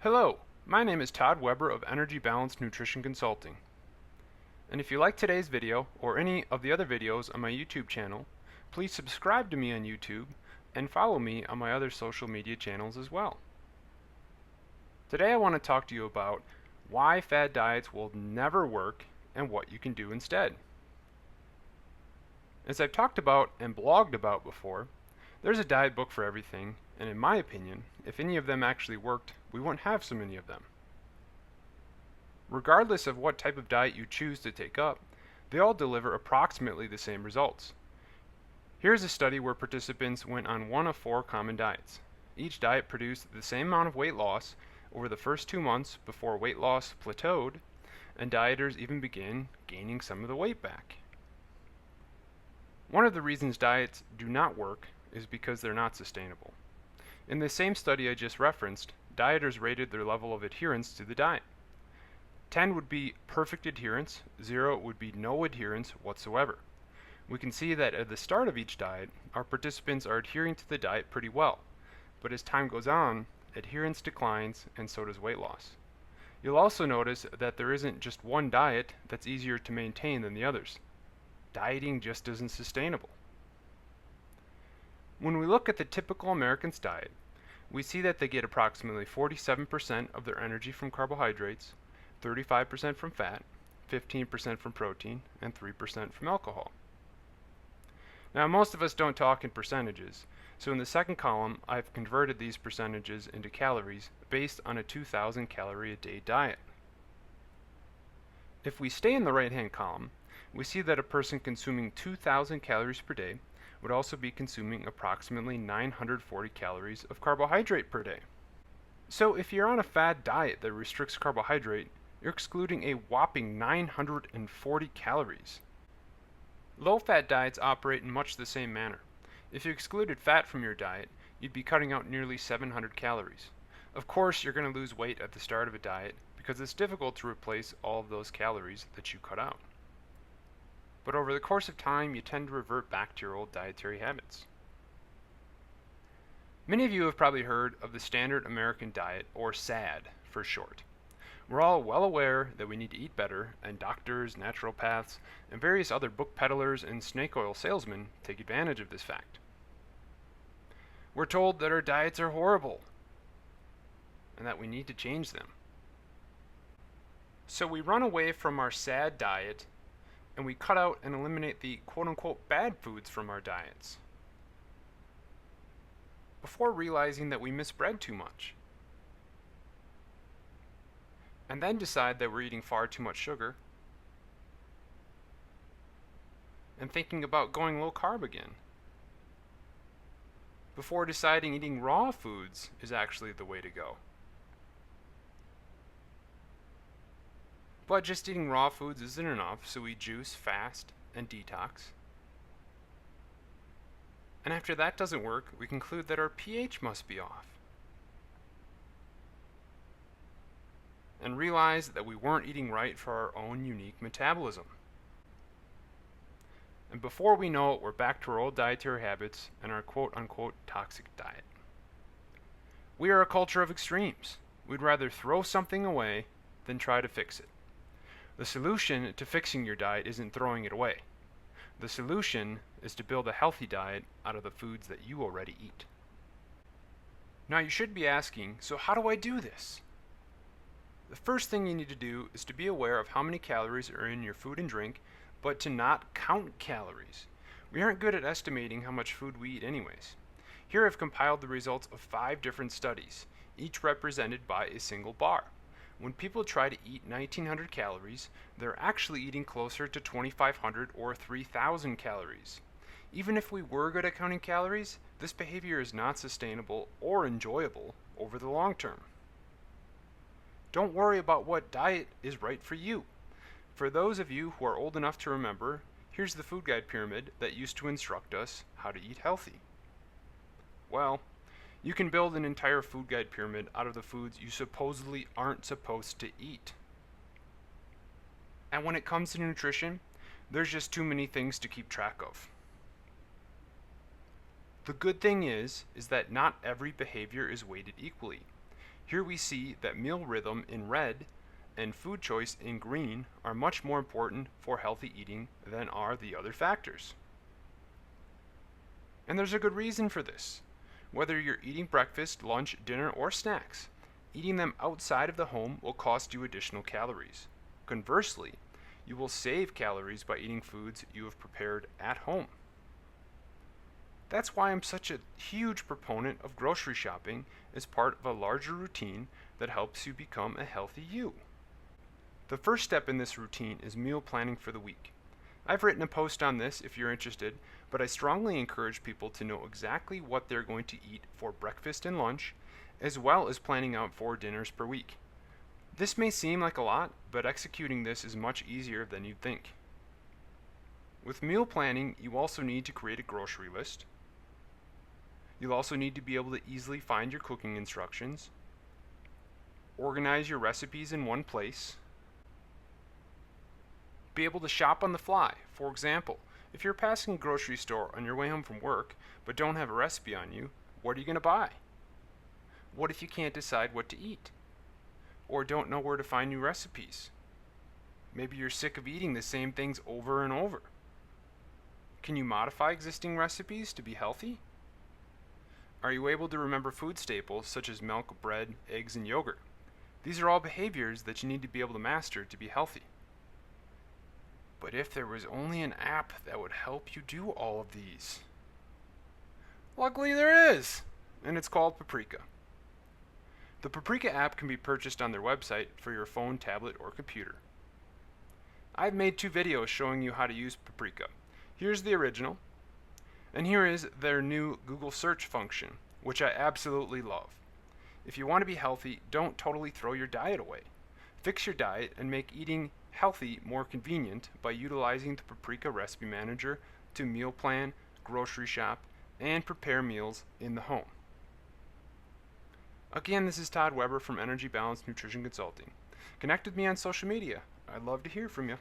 Hello, my name is Todd Weber of Energy Balanced Nutrition Consulting. And if you like today's video or any of the other videos on my YouTube channel, please subscribe to me on YouTube and follow me on my other social media channels as well. Today I want to talk to you about why fad diets will never work and what you can do instead. As I've talked about and blogged about before, there's a diet book for everything, and in my opinion, if any of them actually worked, we wouldn't have so many of them. Regardless of what type of diet you choose to take up, they all deliver approximately the same results. Here's a study where participants went on one of 4 common diets. Each diet produced the same amount of weight loss over the first 2 months before weight loss plateaued, and dieters even began gaining some of the weight back. One of the reasons diets do not work is because they're not sustainable. In the same study I just referenced, dieters rated their level of adherence to the diet. 10 would be perfect adherence, 0 would be no adherence whatsoever. We can see that at the start of each diet, our participants are adhering to the diet pretty well, but as time goes on, adherence declines and so does weight loss. You'll also notice that there isn't just one diet that's easier to maintain than the others. Dieting just isn't sustainable. When we look at the typical American's diet, we see that they get approximately 47% of their energy from carbohydrates, 35% from fat, 15% from protein, and 3% from alcohol. Now, most of us don't talk in percentages, so in the second column, I've converted these percentages into calories based on a 2,000 calorie a day diet. If we stay in the right-hand column, we see that a person consuming 2,000 calories per day would also be consuming approximately 940 calories of carbohydrate per day. So if you're on a fad diet that restricts carbohydrate, you're excluding a whopping 940 calories. Low-fat diets operate in much the same manner. If you excluded fat from your diet, you'd be cutting out nearly 700 calories. Of course, you're going to lose weight at the start of a diet because it's difficult to replace all of those calories that you cut out. But over the course of time, you tend to revert back to your old dietary habits. Many of you have probably heard of the Standard American Diet, or SAD for short. We're all well aware that we need to eat better, and doctors, naturopaths, and various other book peddlers and snake oil salesmen take advantage of this fact. We're told that our diets are horrible, and that we need to change them. So we run away from our SAD diet, and we cut out and eliminate the quote-unquote bad foods from our diets, before realizing that we misbread too much, and then decide that we're eating far too much sugar, and thinking about going low carb again, before deciding eating raw foods is actually the way to go. But just eating raw foods isn't enough, so we juice, fast, and detox. And after that doesn't work, we conclude that our pH must be off. And realize that we weren't eating right for our own unique metabolism. And before we know it, we're back to our old dietary habits and our quote-unquote toxic diet. We are a culture of extremes. We'd rather throw something away than try to fix it. The solution to fixing your diet isn't throwing it away. The solution is to build a healthy diet out of the foods that you already eat. Now you should be asking, so how do I do this? The first thing you need to do is to be aware of how many calories are in your food and drink, but to not count calories. We aren't good at estimating how much food we eat anyways. Here I've compiled the results of 5 different studies, each represented by a single bar. When people try to eat 1,900 calories, they're actually eating closer to 2,500 or 3,000 calories. Even if we were good at counting calories, this behavior is not sustainable or enjoyable over the long term. Don't worry about what diet is right for you. For those of you who are old enough to remember, here's the food guide pyramid that used to instruct us how to eat healthy. Well, you can build an entire food guide pyramid out of the foods you supposedly aren't supposed to eat. And when it comes to nutrition, there's just too many things to keep track of. The good thing is that not every behavior is weighted equally. Here we see that meal rhythm in red and food choice in green are much more important for healthy eating than are the other factors. And there's a good reason for this. Whether you're eating breakfast, lunch, dinner, or snacks, eating them outside of the home will cost you additional calories. Conversely, you will save calories by eating foods you have prepared at home. That's why I'm such a huge proponent of grocery shopping as part of a larger routine that helps you become a healthy you. The first step in this routine is meal planning for the week. I've written a post on this if you're interested, but I strongly encourage people to know exactly what they're going to eat for breakfast and lunch, as well as planning out 4 dinners per week. This may seem like a lot, but executing this is much easier than you'd think. With meal planning, you also need to create a grocery list. You'll also need to be able to easily find your cooking instructions, organize your recipes in one place, be able to shop on the fly. For example, if you're passing a grocery store on your way home from work but don't have a recipe on you, what are you going to buy? What if you can't decide what to eat? Or don't know where to find new recipes? Maybe you're sick of eating the same things over and over. Can you modify existing recipes to be healthy? Are you able to remember food staples such as milk, bread, eggs, and yogurt? These are all behaviors that you need to be able to master to be healthy. But if there was only an app that would help you do all of these. Luckily there is, and it's called Paprika. The Paprika app can be purchased on their website for your phone, tablet, or computer. I've made 2 videos showing you how to use Paprika. Here's the original, and here is their new Google search function, which I absolutely love. If you want to be healthy, don't totally throw your diet away. Fix your diet and make eating healthy more convenient by utilizing the Paprika Recipe Manager to meal plan, grocery shop, and prepare meals in the home. Again, this is Todd Weber from Energy Balanced Nutrition Consulting. Connect with me on social media. I'd love to hear from you.